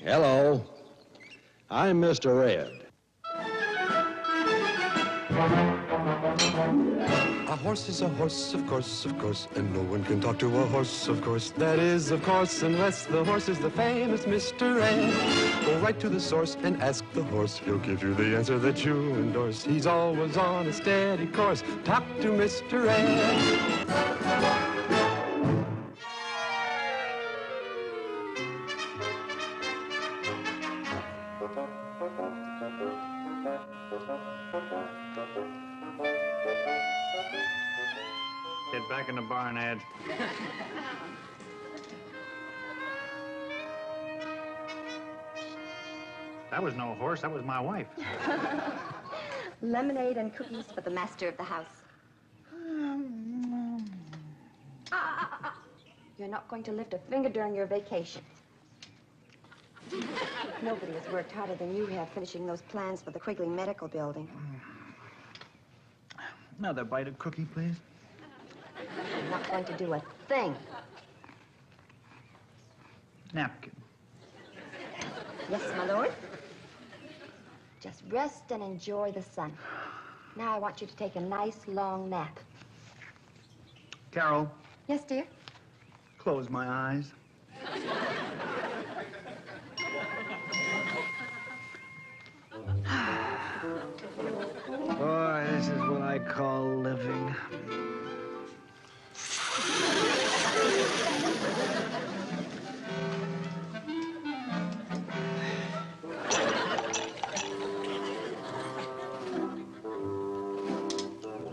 Hello. I'm Mr. Red. A horse is a horse, of course, and no one can talk to a horse, of course. That is, of course, unless the horse is the famous Mr. Ed. Go right to the source and ask the horse. He'll give you the answer that you endorse. He's always on a steady course. Talk to Mr. Ed. Get back in the barn, Ed. That was no horse, that was my wife. Lemonade and cookies for the master of the house. You're not going to lift a finger during your vacation. Nobody has worked harder than you have finishing those plans for the Quigley Medical Building. Another bite of cookie, please. I'm not going to do a thing. Napkin. Yes, my lord. Just rest and enjoy the sun. Now I want you to take a nice long nap. Carol. Yes, dear? Close my eyes. Boy, this is what I call living.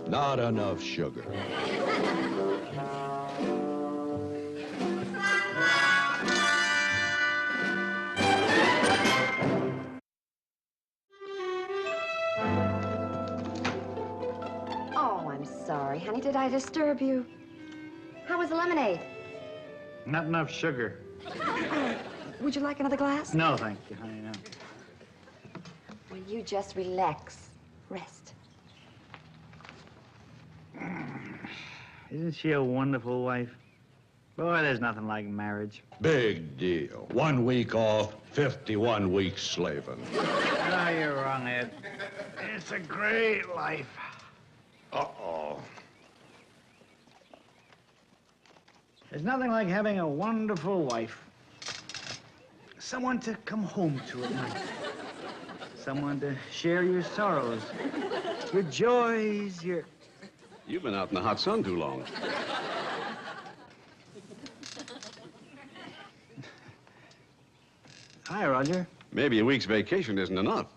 Not enough sugar. Oh, I'm sorry, honey. Did I disturb you? How was the lemonade? Not enough sugar. Would you like another glass? No, thank you, honey, no. Will you just relax? Rest. Isn't she a wonderful wife? Boy, there's nothing like marriage. Big deal. 1 week off, 51 weeks slaving. No, you're wrong, Ed. It's a great life. Uh-oh. There's nothing like having a wonderful wife. Someone to come home to at night. Someone to share your sorrows, your joys, your... You've been out in the hot sun too long. Hi, Roger. Maybe a week's vacation isn't enough.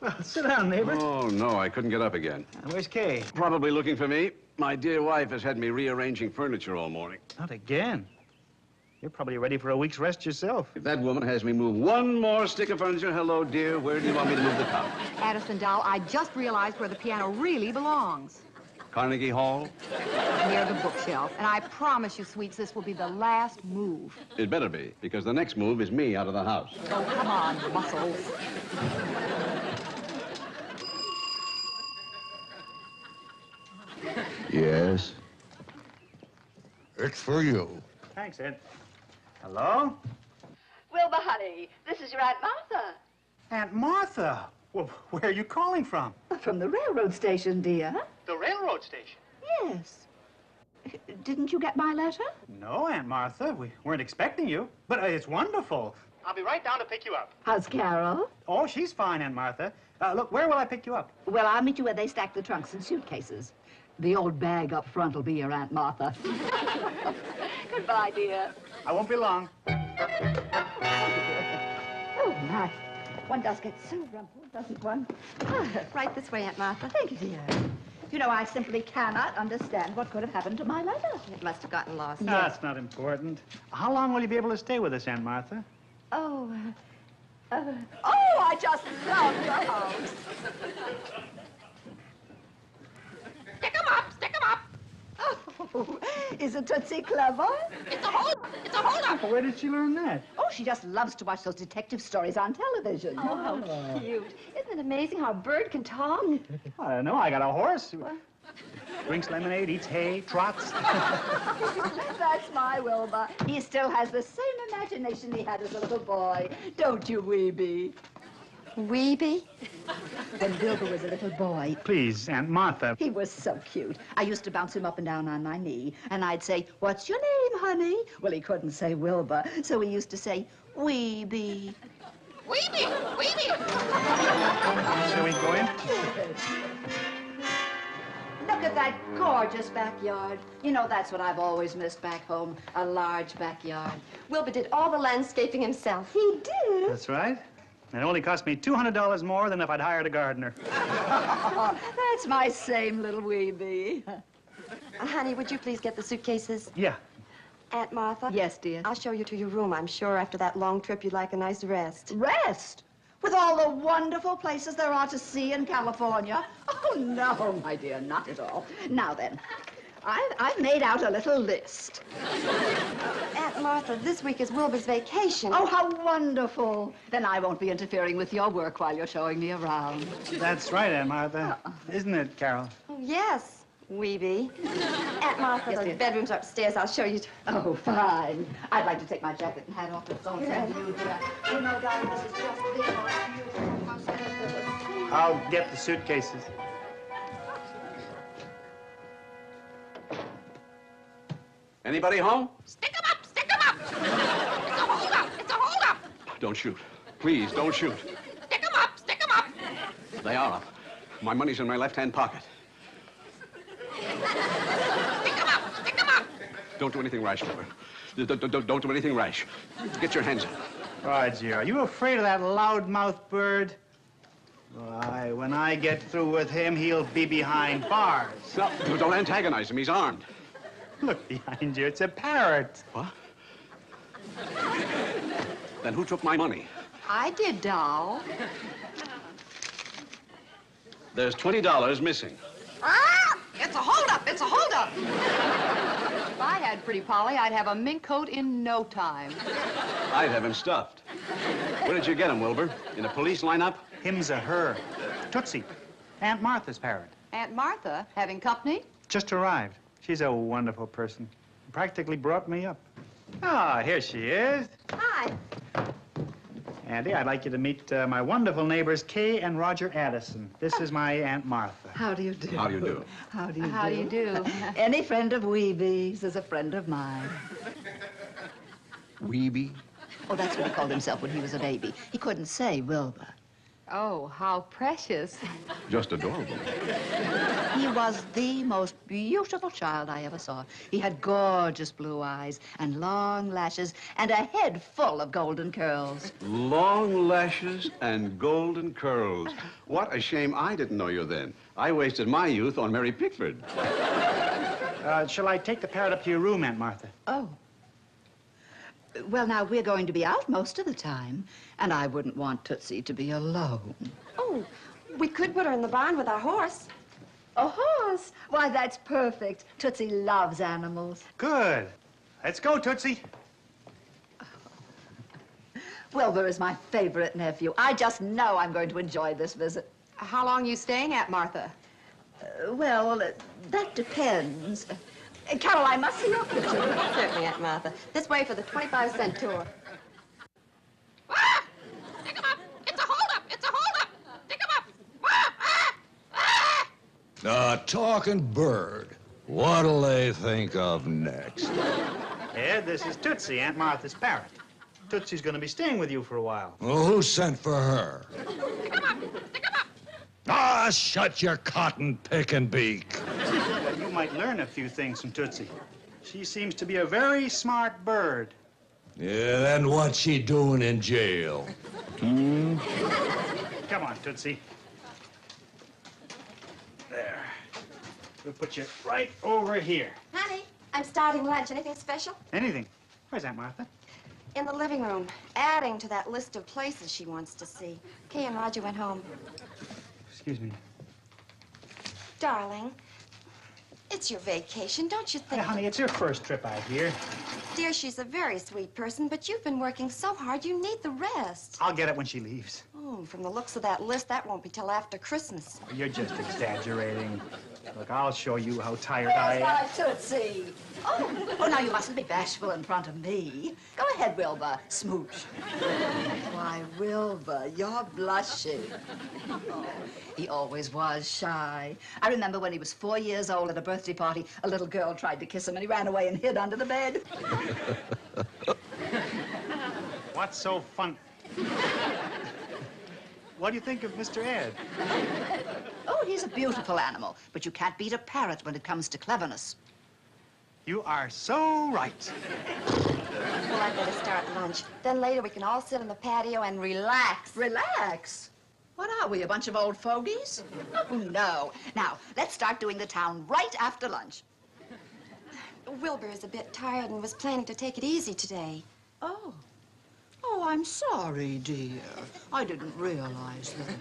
Well, sit down, neighbor. Oh, no, I couldn't get up again. Where's Kay? Probably looking for me. My dear wife has had me rearranging furniture all morning. Not again. You're probably ready for a week's rest yourself. If that woman has me move one more stick of furniture, hello, dear, where do you want me to move the couch? Addison doll, I just realized where the piano really belongs. Carnegie Hall? Near the bookshelf. And I promise you, sweets, this will be the last move. It better be, because the next move is me out of the house. Oh, come on, muscles. Yes? It's for you. Thanks, Ed. Hello? Wilbur, honey, this is your Aunt Martha. Aunt Martha? Well, where are you calling from? From the railroad station, dear. The railroad station. Yes. Didn't you get my letter? No, Aunt Martha. We weren't expecting you. But it's wonderful. I'll be right down to pick you up. How's Carol? Oh, she's fine, Aunt Martha. Look, where will I pick you up? Well, I'll meet you where they stack the trunks and suitcases. The old bag up front will be your Aunt Martha. Goodbye, dear. I won't be long. Oh, my. One does get so rumpled, doesn't one? Right this way, Aunt Martha. Thank you, dear. You know, I simply cannot understand what could have happened to my letter. It must have gotten lost. That's not important. How long will you be able to stay with us, Aunt Martha? Oh, Oh, I just love your house. Stick 'em up, stick 'em up. Oh, isn't Tootsie clever? It's a hold-up. Where did she learn that? Oh, she just loves to watch those detective stories on television. oh, how cute. Isn't it amazing how a bird can talk? I don't know. I got a horse. Drinks lemonade, eats hay, trots. That's my Wilbur. He still has the same imagination he had as a little boy. Don't you, Weeby? Weeby? When Wilbur was a little boy, Please, Aunt Martha. he was so cute. I used to bounce him up and down on my knee, and I'd say, "What's your name, honey?" Well, he couldn't say Wilbur, so he used to say, "Weeby." Weeby! Weeby! Shall we go in? Look at that gorgeous backyard. You know, that's what I've always missed back home, a large backyard. Wilbur did all the landscaping himself. He did? That's right. It only cost me $200 more than if I'd hired a gardener. That's my same little Weeby. Honey, would you please get the suitcases? Yeah. Aunt Martha? Yes, dear. I'll show you to your room. I'm sure after that long trip you'd like a nice rest. Rest? With all the wonderful places there are to see in California? Oh, no, my dear, not at all. Now then, I've made out a little list. Aunt Martha, this week is Wilbur's vacation. Oh, how wonderful. Then I won't be interfering with your work while you're showing me around. That's right, Aunt Martha. Isn't it, Carol? Oh, yes, Weeby. Aunt Martha, Yes, the dear. bedroom's upstairs. I'll show you. Oh, fine. I'd like to take my jacket and hat off, but don't tell you, dear. You know, darling, this is just the most beautiful house I've ever seen. I'll get the suitcases. Anybody home? Stick 'em up! Stick 'em up! It's a holdup! It's a holdup! Don't shoot. Please, don't shoot. Stick 'em up! Stick 'em up! They are up. My money's in my left-hand pocket. Stick 'em up! Stick 'em up! Don't do anything rash, Wilbur. Don't do anything rash. Get your hands up. Roger, are you afraid of that loudmouth bird? Why, when I get through with him, he'll be behind bars. No, don't antagonize him. He's armed. Look behind you, it's a parrot. What? Then who took my money? I did, doll. There's $20 missing. Ah! It's a holdup! It's a holdup! If I had Pretty Polly, I'd have a mink coat in no time. I'd have him stuffed. Where did you get him, Wilbur? In a police lineup? Him's a her. Tootsie, Aunt Martha's parrot. Aunt Martha, having company? Just arrived. She's a wonderful person. Practically brought me up. Ah, here she is. Hi. Andy, I'd like you to meet my wonderful neighbors, Kay and Roger Addison. This is my Aunt Martha. How do you do? How do you do? How do you do? How do you do? Any friend of Weeby's is a friend of mine. Weeby? Oh, that's what he called himself when he was a baby. He couldn't say Wilbur. Oh, how precious. Just adorable. He was the most beautiful child I ever saw. He had gorgeous blue eyes and long lashes and a head full of golden curls. Long lashes and golden curls. What a shame I didn't know you then. I wasted my youth on Mary Pickford. Shall I take the parrot up to your room, Aunt Martha? Oh. Well, now, we're going to be out most of the time, and I wouldn't want Tootsie to be alone. Oh, we could put her in the barn with our horse. A horse? Why, that's perfect. Tootsie loves animals. Good. Let's go, Tootsie. Wilbur is my favorite nephew. I just know I'm going to enjoy this visit. How long you staying, Aunt Martha? That depends. Carol, I must see your picture. Certainly, Aunt Martha. This way for the 25-cent tour. Ah! Stick 'em up! It's a holdup! It's a holdup! Stick 'em up! Ah! Ah! Ah! A talking bird. What'll they think of next? Ed, this is Tootsie, Aunt Martha's parrot. Tootsie's going to be staying with you for a while. Well, who sent for her? Stick 'em up! Stick 'em up! Ah, shut your cotton picking beak. You might learn a few things from Tootsie. She seems to be a very smart bird. Yeah, then what's she doing in jail? Come on, Tootsie. There. We'll put you right over here. Honey, I'm starting lunch. Anything special? Anything. Where's Aunt Martha? In the living room, adding to that list of places she wants to see. Kay and Roger went home. Excuse me. Darling, it's your vacation. Don't you think... Hey, honey, it's your first trip out here. Dear, she's a very sweet person, but you've been working so hard, you need the rest. I'll get it when she leaves. Oh, from the looks of that list, that won't be till after Christmas. You're just exaggerating. Look, I'll show you how tired I am. Where's my Tootsie? Oh, now you mustn't be bashful in front of me. Go ahead, Wilbur. Smooch. Why, Wilbur, you're blushing. Oh, he always was shy. I remember when he was 4 years old at a birthday party, a little girl tried to kiss him and he ran away and hid under the bed. What's so fun? What do you think of Mr. Ed? Oh, he's a beautiful animal, but you can't beat a parrot when it comes to cleverness. You are so right. Well, I'd better start lunch. Then later we can all sit on the patio and relax. Relax? What are we, a bunch of old fogies? Oh, no. Now, let's start doing the town right after lunch. Wilbur is a bit tired and was planning to take it easy today. Oh. Oh, I'm sorry, dear. I didn't realize that.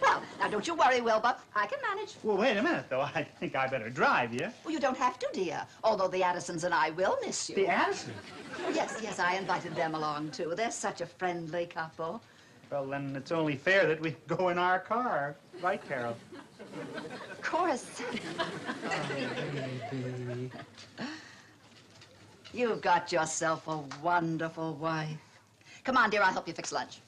Well, now don't you worry, Wilbur. I can manage. Well, wait a minute, though. I think I better drive you. Well, you don't have to, dear. Although the Addisons and I will miss you. The Addison? Oh, yes, I invited them along, too. They're such a friendly couple. Well, then it's only fair that we go in our car. Right, Carol? Of course. Baby. You've got yourself a wonderful wife. Come on, dear, I'll help you fix lunch.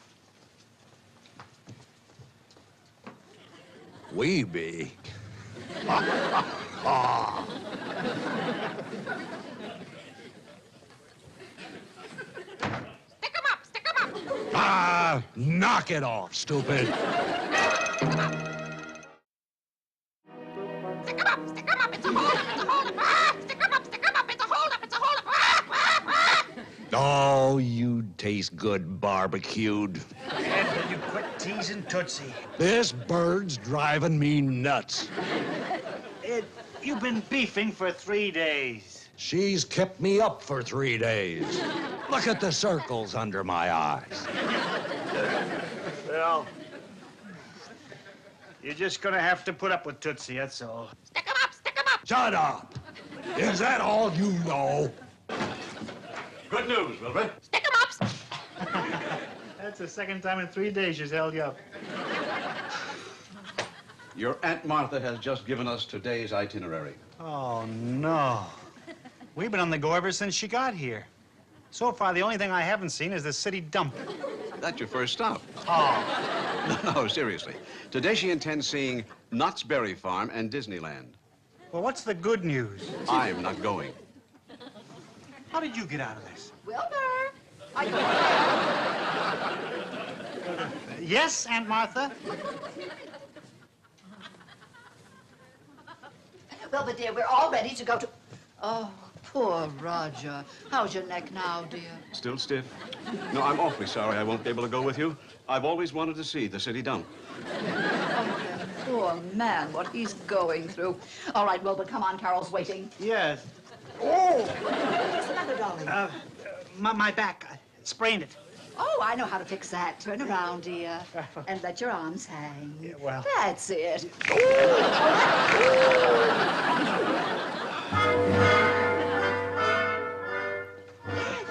We be. Stick 'em up, stick 'em up. Ah, knock it off, stupid. Stick 'em up, stick 'em up. It's a hold-up, it's a hold-up. Ah! Stick 'em up, it's a hold-up, it's a hold-up. Ah! Ah! Ah! Oh, you taste good barbecued. Ed, will you quit teasing Tootsie? This bird's driving me nuts. Ed, you've been beefing for 3 days. She's kept me up for 3 days. Look at the circles under my eyes. Well, you're just gonna have to put up with Tootsie, that's all. Stick 'em up, stick 'em up. Shut up. Is that all you know? Good news, Wilbur. Stick 'em up. That's the second time in 3 days she's held you up. Your Aunt Martha has just given us today's itinerary. Oh, no. We've been on the go ever since she got here. So far, the only thing I haven't seen is the city dump. That's your first stop. Oh. No, seriously. Today she intends seeing Knott's Berry Farm and Disneyland. Well, what's the good news? I'm not going. How did you get out of this? Wilbur, are you... Yes, Aunt Martha? Wilbur, dear, we're all ready to go to... Oh, poor Roger. How's your neck now, dear? Still stiff? No, I'm awfully sorry I won't be able to go with you. I've always wanted to see the city dump. Oh, poor man, what he's going through. All right, Wilbur, come on. Carol's waiting. Yes. Oh! What's the matter, darling? My back. I sprained it. Oh, I know how to fix that. Turn around, dear, and let your arms hang. Yeah, well. That's it.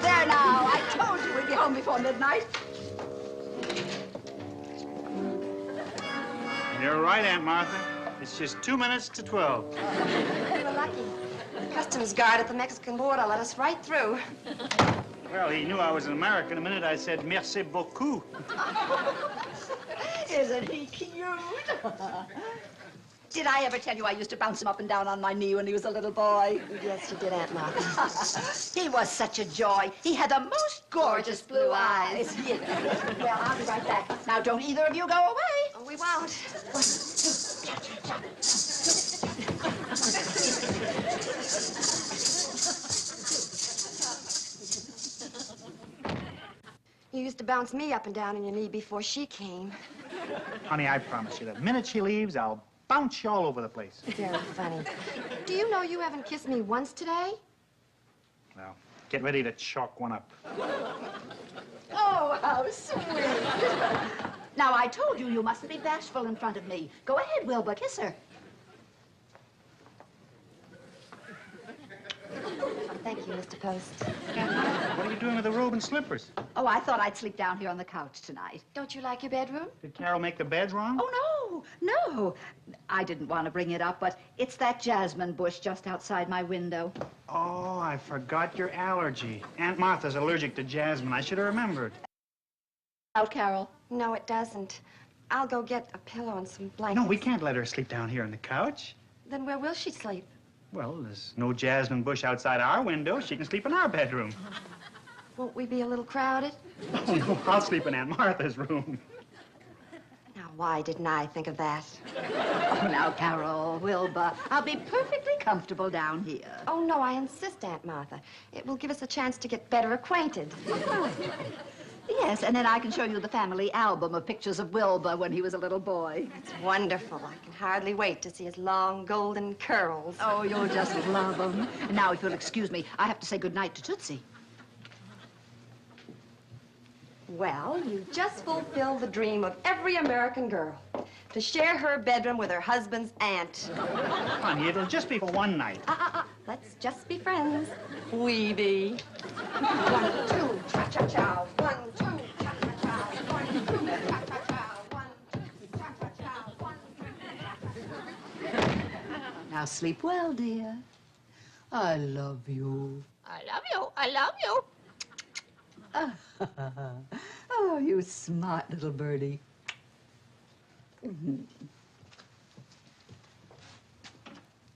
There now. I told you we'd be home before midnight. You're right, Aunt Martha. It's just 2 minutes to 12. We were lucky. The customs guard at the Mexican border let us right through. Well, he knew I was an American the minute I said merci beaucoup. Isn't he cute? Did I ever tell you I used to bounce him up and down on my knee when he was a little boy? Yes, you did, Aunt Martha. He was such a joy. He had the most gorgeous blue eyes. Yes. Well, I'll be right back. Now, don't either of you go away. Oh, we won't. You used to bounce me up and down on your knee before she came. Honey, I promise you, the minute she leaves, I'll bounce you all over the place. Very funny. Do you know you haven't kissed me once today? Well, get ready to chalk one up. Oh, how sweet. Now, I told you mustn't be bashful in front of me. Go ahead, Wilbur. Kiss her. Thank you, Mr. Post. What are you doing with the robe and slippers? Oh, I thought I'd sleep down here on the couch tonight. Don't you like your bedroom? Did Carol make the beds wrong? Oh, Oh, no. I didn't want to bring it up, but it's that jasmine bush just outside my window. Oh, I forgot your allergy. Aunt Martha's allergic to jasmine. I should have remembered. Out, Carol. No, it doesn't. I'll go get a pillow and some blankets. No, we can't let her sleep down here on the couch. Then where will she sleep? Well, there's no jasmine bush outside our window. She can sleep in our bedroom. Won't we be a little crowded? Oh, no, I'll sleep in Aunt Martha's room. Now, why didn't I think of that? Oh, now, Carol, Wilbur, I'll be perfectly comfortable down here. Oh, no, I insist, Aunt Martha. It will give us a chance to get better acquainted. Yes, and then I can show you the family album of pictures of Wilbur when he was a little boy. It's wonderful. I can hardly wait to see his long golden curls. Oh, you'll just love them. Now, if you'll excuse me, I have to say goodnight to Tootsie. Well, you just fulfilled the dream of every American girl. To share her bedroom with her husband's aunt. Honey, it'll just be for one night. Let's just be friends. We be. 1, 2, cha-cha-cha. 1, 2, cha-cha-cha. 1, 2, cha-cha-cha. 1, 2, cha-cha-cha. 1, 2. Now, sleep well, dear. I love you. I love you. I love you. Oh, you smart little birdie.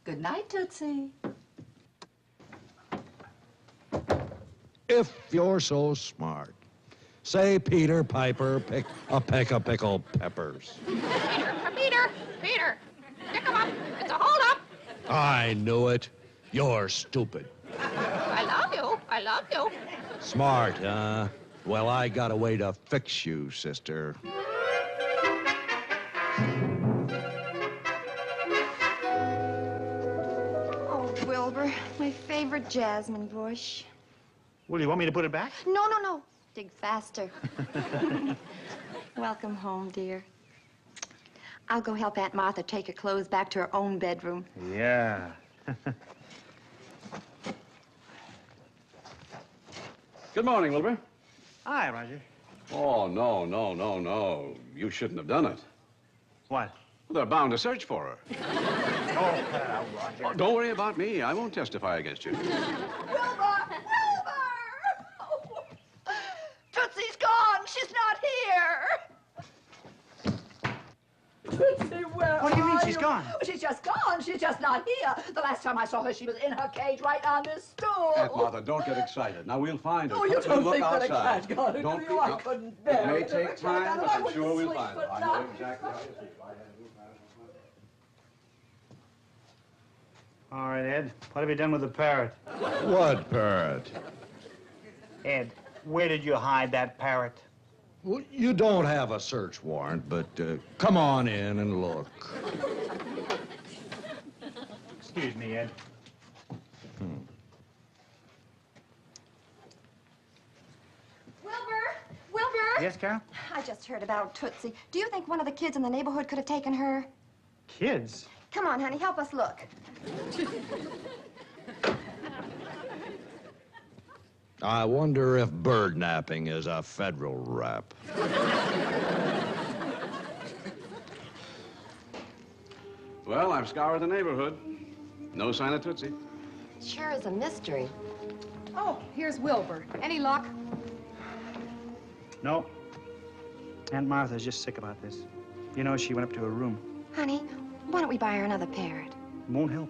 Good night, Tootsie. If you're so smart, say Peter Piper pick a peck of pickled peppers. Peter. Pick 'em up. It's a hold-up. I knew it. You're stupid. I love you. I love you. Smart, huh? Well, I got a way to fix you, sister. Oh, Wilbur, my favorite jasmine bush. Well, you want me to put it back? No, no, no. Dig faster. Welcome home, dear. I'll go help Aunt Martha take her clothes back to her own bedroom. Yeah. Good morning, Wilbur. Hi, Roger. Oh, no. You shouldn't have done it. What? Well, they're bound to search for her. Oh, Roger. Oh, don't worry about me. I won't testify against you. Wilbur! Oh, Tootsie's gone. She's not here. Tootsie, where What do you mean are she's gone? Oh, she's just gone. She's just not here. The last time I saw her, she was in her cage right on this stool. Aunt Martha, don't get excited. Now, we'll find her. Oh, you We'll don't look think that a outside. cat got it, Don't do be- you? I no. couldn't bear It may it. take time, but I'm sure we'll find her. I know Not... exactly how you feel. All right, Ed. What have you done with the parrot? What parrot? Ed, where did you hide that parrot? Well, you don't have a search warrant, but come on in and look. Excuse me, Ed. Wilbur? Yes, Carol? I just heard about Tootsie. Do you think one of the kids in the neighborhood could have taken her? Kids? Come on, honey, help us look. I wonder if bird napping is a federal rap. Well, I've scoured the neighborhood. No sign of Tootsie. Sure is a mystery. Oh, here's Wilbur. Any luck? No. Aunt Martha's just sick about this. You know, she went up to her room. Honey, why don't we buy her another parrot? Won't help.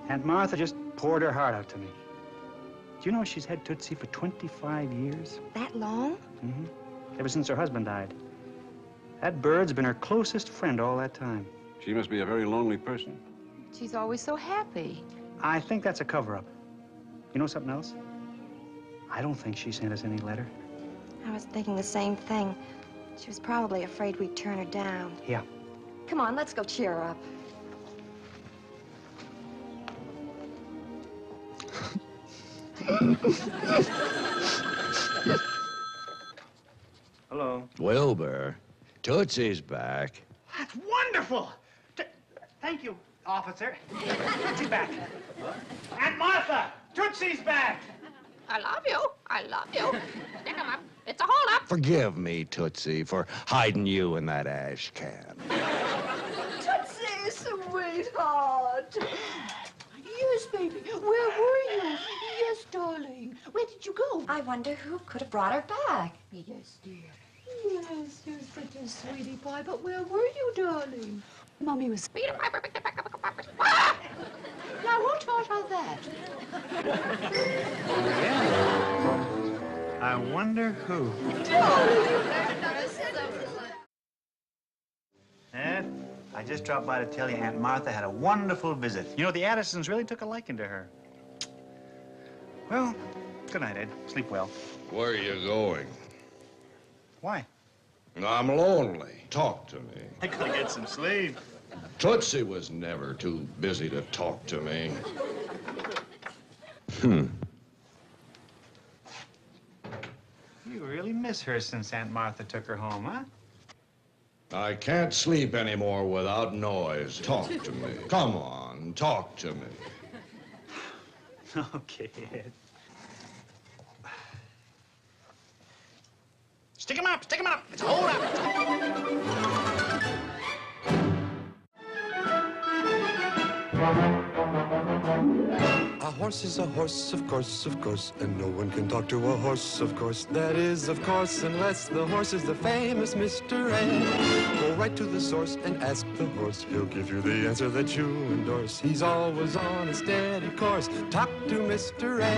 Aunt Martha just poured her heart out to me. Do you know she's had Tootsie for 25 years? That long? Mm-hmm. Ever since her husband died. That bird's been her closest friend all that time. She must be a very lonely person. She's always so happy. I think that's a cover-up. You know something else? I don't think she sent us any letter. I was thinking the same thing. She was probably afraid we'd turn her down. Yeah. Come on, let's go cheer her up. Hello. Wilbur, Tootsie's back. That's wonderful! Thank you, officer. Tootsie's back. Aunt Martha! Tootsie's back! I love you. I love you. Pick 'em up. It's a hold-up. Forgive me, Tootsie, for hiding you in that ash can. Yes, baby. Where were you? Yes, darling. Where did you go? I wonder who could have brought her back. Yes, dear. Yes, you're such a sweetie pie. But where were you, darling? Mommy was... Now, who taught her that? I wonder who. Ed, I just dropped by to tell you Aunt Martha had a wonderful visit. You know, the Addisons really took a liking to her. Well, good night, Ed. Sleep well. Where are you going? Why? I'm lonely. Talk to me. I gotta get some sleep. Tootsie was never too busy to talk to me. You really miss her since Aunt Martha took her home, huh? I can't sleep anymore without noise. Talk to me. Come on, talk to me. Okay, Ed. Stick him up! Stick him up! It's a hold up! A horse is a horse, of course, and no one can talk to a horse, of course. That is, of course, unless the horse is the famous Mr. A. Go right to the source and ask the horse. He'll give you the answer that you endorse. He's always on a steady course. Talk to Mr. A.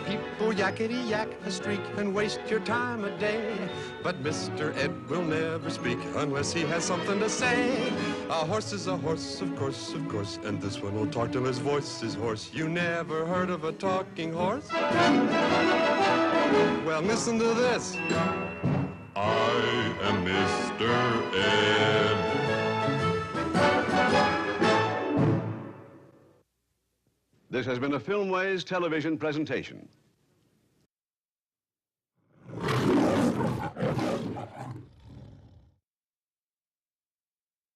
People yakety-yak a streak and waste your time a day. But Mr. Ed will never speak unless he has something to say. A horse is a horse, of course, and this one will talk till his voice is hoarse. You never heard of a talking horse? Well, listen to this. I am Mr. Ed. This has been a Filmways television presentation.